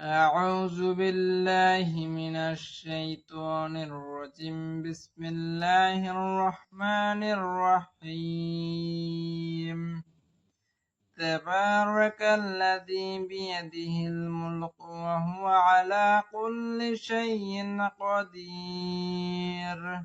أعوذ بالله من الشيطان الرجيم. بسم الله الرحمن الرحيم. تبارك الذي بيده الملك وهو على كل شيء قدير.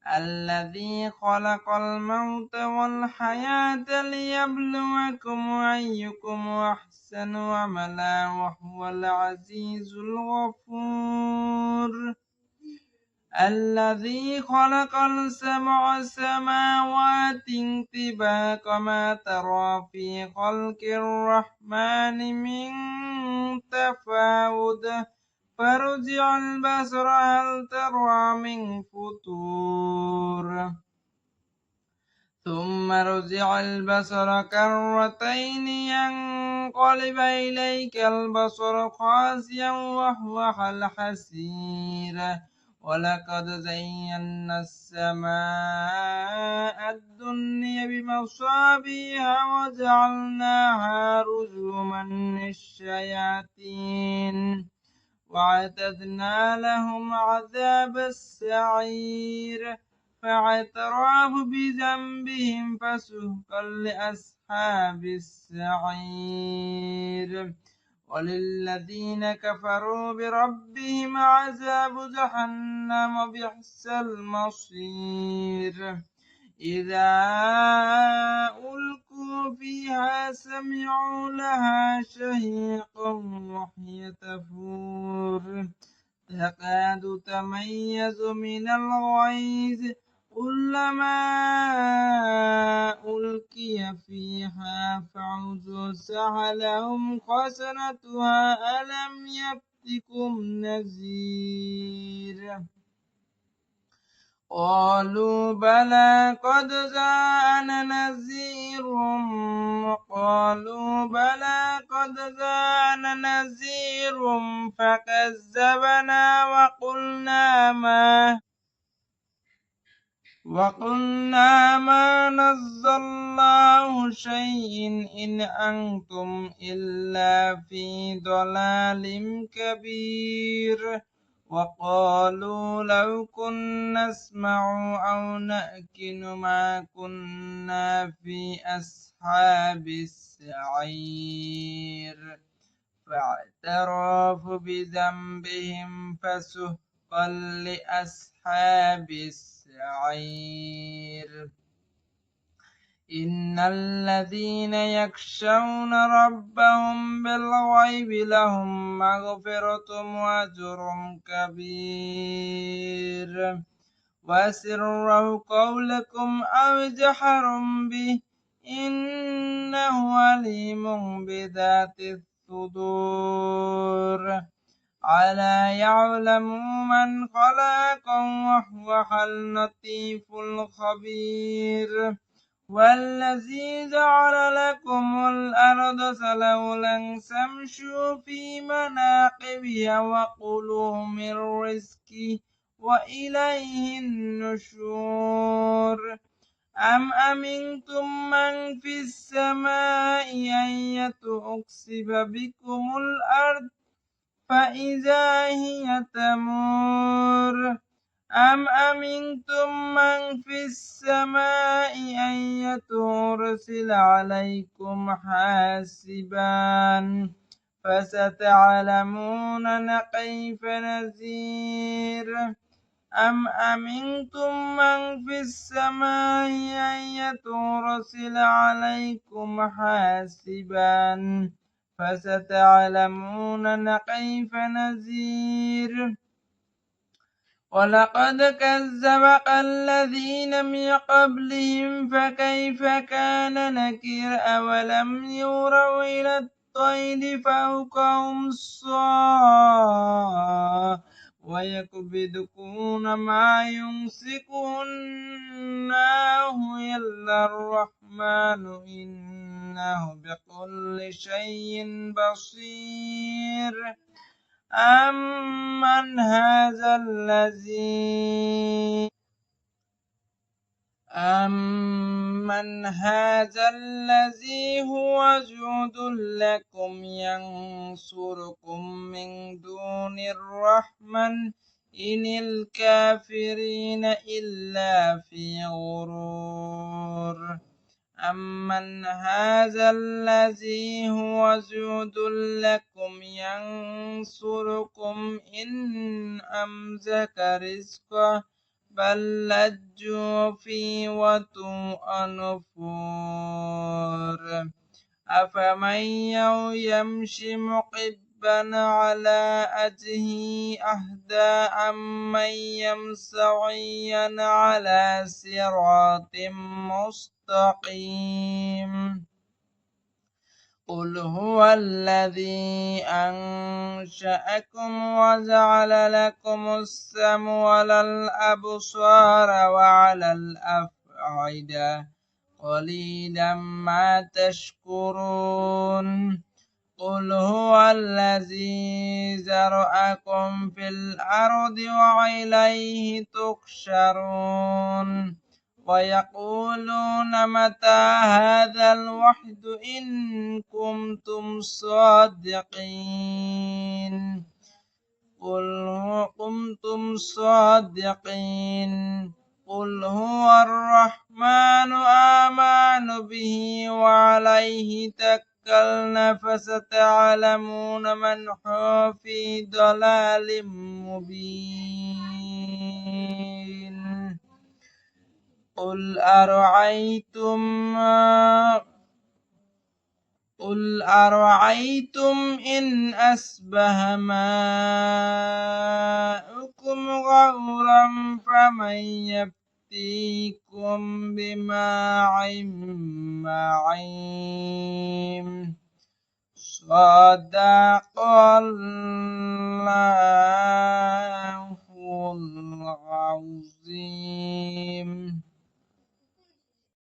الذي خلق الموت والحياة ليبلوكم أيكم أحسن عملا وهو العزيز الغفور. الذي خلق السبع سماوات طباقا ما ترى في خلق الرحمن من تفاوت فارجع البصر هل ترى من فطور ثم ارجع البصر كرتين ينقلب إليك البصر خاسئا وهو الحسير. ولقد زينا السماء الدنيا بمصابيح وجعلناها رجوما للشياطين وأعتدنا لهم عذاب السعير. فاعترفوا بذنبهم فسحقا لأصحاب السعير. وللذين كفروا بربهم عذاب جهنم بئس المصير. إذا ألقوا فيها سمعوا لها شهيقا وهي تفور تكاد تميز من الغيظ كلما ألقي فيها فوج سألهم خزنتها ألم يأتكم نذير قالوا بلى قد جاءنا نذير فكذبنا وقلنا ما نزل الله شيء إن أنتم إلا في ضلال كبير. وقالوا لو كنا نسمع أو نأكل ما كنا في أصحاب السعير. فاعترفوا بذنبهم فسحقا لأصحاب السعير. إن الذين يخشون ربهم بالغيب لهم مغفرة وأجر كبير. وأسروا قولكم أو جهروا به إنه عليم بذات الصدور. ألا يعلم من خلق وهو اللطيف الخبير. والذي جعل لكم الأرض سلولا فامشوا في مناقبها وكلوا من رزقه وإليه النشور. أم أمنتم من في السماء أن يخسف بكم الأرض فإذا هي تمور. أم أمنتم من في السماء أن يرسل عليكم حاسبا فستعلمون كيف نذير. أم أمنتم من في السماء أن يرسل عليكم حاسبا فستعلمون كيف نذير. ولقد كذب الذين من قبلهم فكيف كان نكير. أولم يروا إلى الطير فوقهم ويقبضن ما يمسكهن إلا الرحمن إنه بكل شيء بصير. أمن هذا الذي أمن هذا الذي هو جود لكم ينصركم من دون الرحمن إن الكافرين إلا في غرور أمن هذا الذي هو جود لكم ينصركم إن أمسك رزقه بل لجوا في ونفور أفمن يمشي مقبا على وجهه أهدى أمن يمشي على صراط مستقيم قل هو الذي أنشأكم وجعل لكم السمع والأبصار وعلى الأفئدة قليلا ما تشكرون قل هو الذي ذرأكم في الأرض وإليه تحشرون ويقولون متى هذا الوعد إن كنتم صادقين قل هو الرحمن آمن به وعليه توكلنا فستعلمون من هو في ضلال مبين قل أرأيتم إن أصبح ماؤكم غورا فمن يأتيكم بماء معين صدق الله العظيم.